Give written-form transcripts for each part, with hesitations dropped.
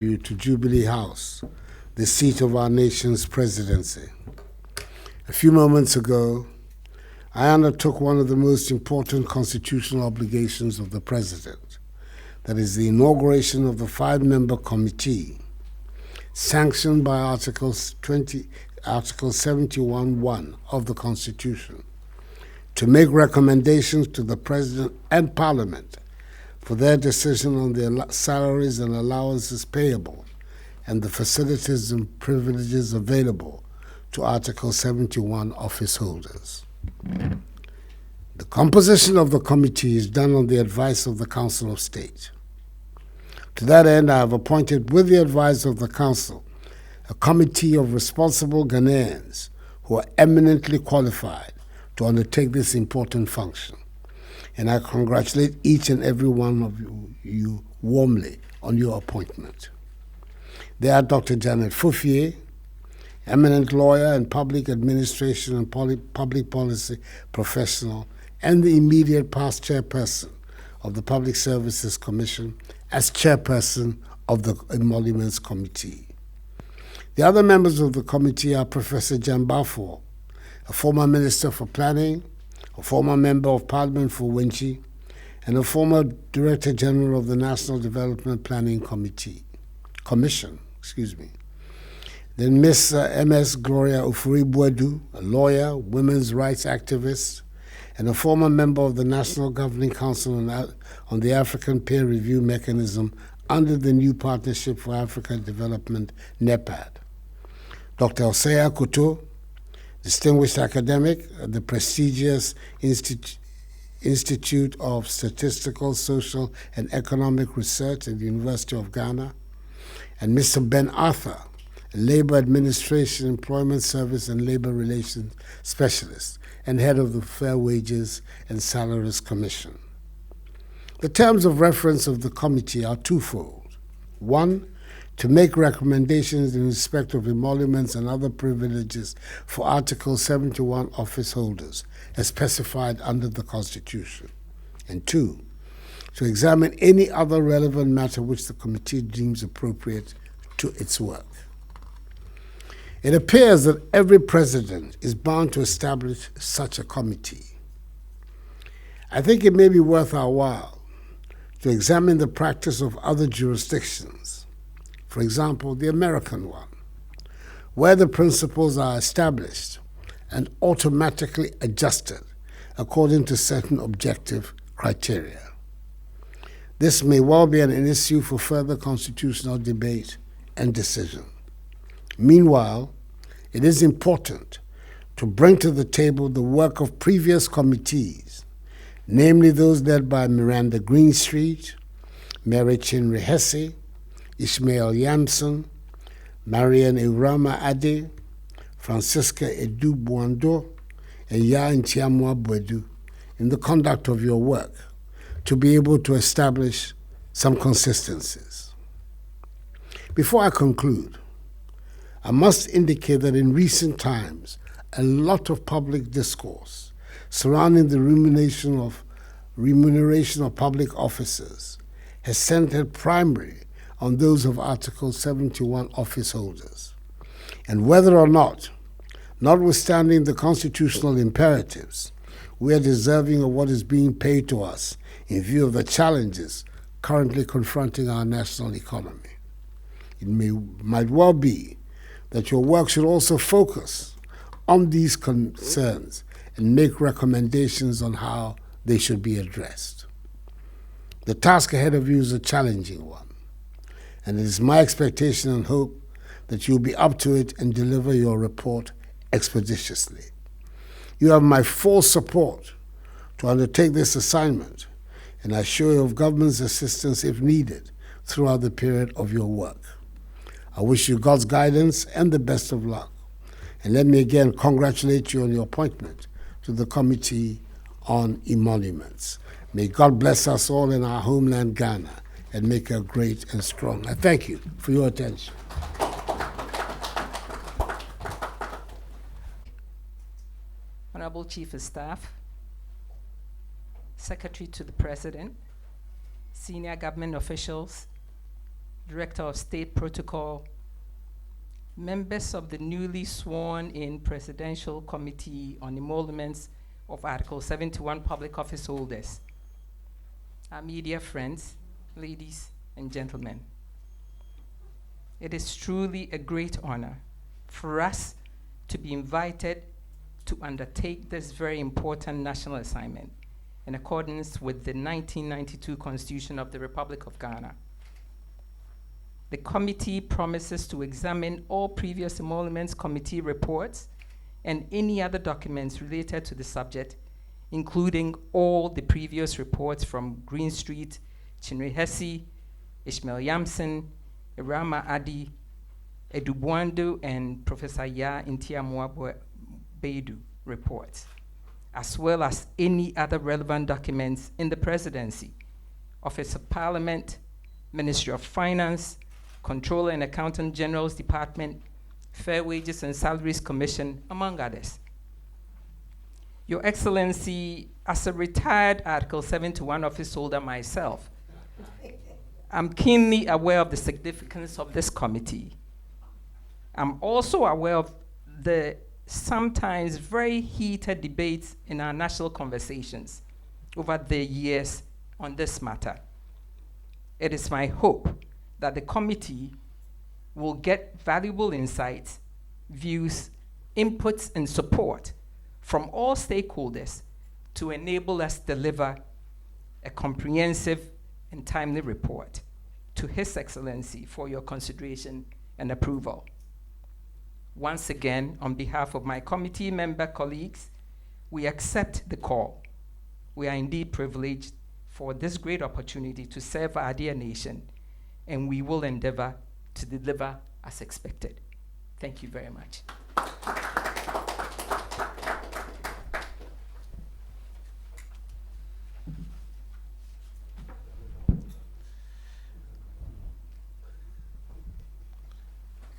you to Jubilee House, the seat of our nation's presidency. A few moments ago, I undertook one of the most important constitutional obligations of the president, that is the inauguration of the 5-member committee sanctioned by Article 71(1) of the Constitution to make recommendations to the President and Parliament for their decision on the salaries and allowances payable and the facilities and privileges available to Article 71 office holders. The composition of the committee is done on the advice of the Council of State. To that end, I have appointed, with the advice of the Council, a committee of responsible Ghanaians who are eminently qualified to undertake this important function. And I congratulate each and every one of you warmly on your appointment. They are Dr. Janet Fufier, eminent lawyer and public administration and public policy professional, and the immediate past chairperson of the Public Services Commission as chairperson of the Emoluments Committee. The other members of the committee are Professor Jan Balfour, a former Minister for Planning, a former Member of Parliament for Wenchi, and a former Director General of the National Development Planning Commission. Then Ms. M.S. Gloria Ofori-Boadu, a lawyer, women's rights activist, and a former member of the National Governing Council on the African Peer Review Mechanism under the New Partnership for African Development, NEPAD. Dr. Osea Kuto, distinguished academic at the prestigious Institute of Statistical, Social, and Economic Research at the University of Ghana, and Mr. Ben Arthur, a Labor Administration, Employment Service, and Labor Relations Specialist, and head of the Fair Wages and Salaries Commission. The terms of reference of the committee are twofold. One, to make recommendations in respect of emoluments and other privileges for Article 71 office holders, as specified under the Constitution. And two, to examine any other relevant matter which the committee deems appropriate to its work. It appears that every president is bound to establish such a committee. I think it may be worth our while to examine the practice of other jurisdictions, for example, the American one, where the principles are established and automatically adjusted according to certain objective criteria. This may well be an issue for further constitutional debate and decision. Meanwhile, it is important to bring to the table the work of previous committees, namely those led by Miranda Greenstreet, Mary Chinwe Hesse, Ishmael Yamson, Marian Irama Ade, Francisca Edu Buando, and Ya Ntiamwa Boadu in the conduct of your work to be able to establish some consistencies. Before I conclude, I must indicate that in recent times, a lot of public discourse surrounding the remuneration of public officers has centered primarily on those of Article 71 office holders, and whether or not, notwithstanding the constitutional imperatives, we are deserving of what is being paid to us in view of the challenges currently confronting our national economy. It might well be that your work should also focus on these concerns and make recommendations on how they should be addressed. The task ahead of you is a challenging one, and it is my expectation and hope that you'll be up to it and deliver your report expeditiously. You have my full support to undertake this assignment, and I assure you of government's assistance if needed throughout the period of your work. I wish you God's guidance and the best of luck. And let me again congratulate you on your appointment to the Committee on Emoluments. May God bless us all in our homeland, Ghana, and make her great and strong. I thank you for your attention. Honorable Chief of Staff, Secretary to the President, senior government officials, Director of State Protocol, members of the newly sworn-in Presidential Committee on Emoluments of Article 71 public office holders, our media friends, ladies and gentlemen. It is truly a great honor for us to be invited to undertake this very important national assignment in accordance with the 1992 Constitution of the Republic of Ghana. The committee promises to examine all previous emoluments committee reports and any other documents related to the subject, including all the previous reports from Greenstreet, Chinwe Hesse, Ishmael Yamson, Nana Addo Dankwa and Professor Ya Intiamwa Beidu reports, as well as any other relevant documents in the Presidency, Office of Parliament, Ministry of Finance, Controller and Accountant General's Department, Fair Wages and Salaries Commission, among others. Your Excellency, as a retired Article 71 office holder myself, I'm keenly aware of the significance of this committee. I'm also aware of the sometimes very heated debates in our national conversations over the years on this matter. It is my hope that the committee will get valuable insights, views, inputs, and support from all stakeholders to enable us deliver a comprehensive and timely report to His Excellency for your consideration and approval. Once again, on behalf of my committee member colleagues, we accept the call. We are indeed privileged for this great opportunity to serve our dear nation, and we will endeavor to deliver as expected. Thank you very much.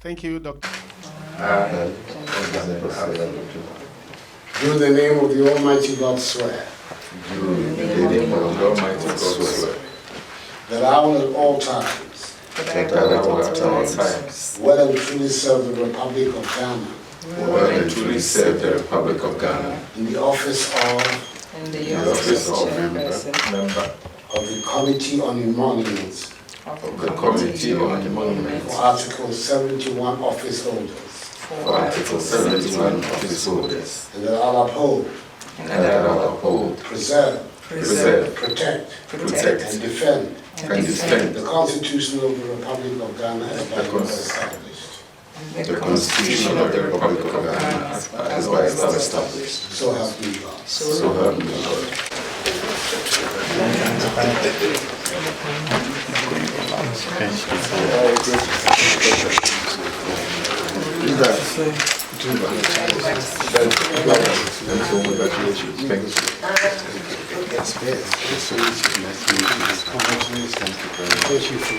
Thank you, Dr. Do in the name of the Almighty God swear Do in the name of the Almighty God swear that I will at all times that I will at all times well and truly serve the Republic of Ghana well and truly serve the Republic of Ghana in the office of In in the office of member of the Committee on Emoluments of the Committee on Emoluments for Article 71 office holders, for Article 71 office holders, and that I'll uphold, and that I will uphold, preserve, preserve, protect, protect, and defend and defend the Constitution of the Republic of Ghana as by law established. the Constitution of the Republic of Ghana as by law established. So help me God. So help me God. Congratulations. Thank you. Thank you for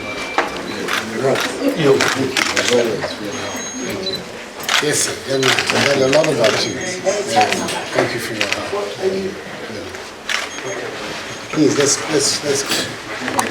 Yes, sir. I heard a lot about you. Thank you for your help. Please, let's go.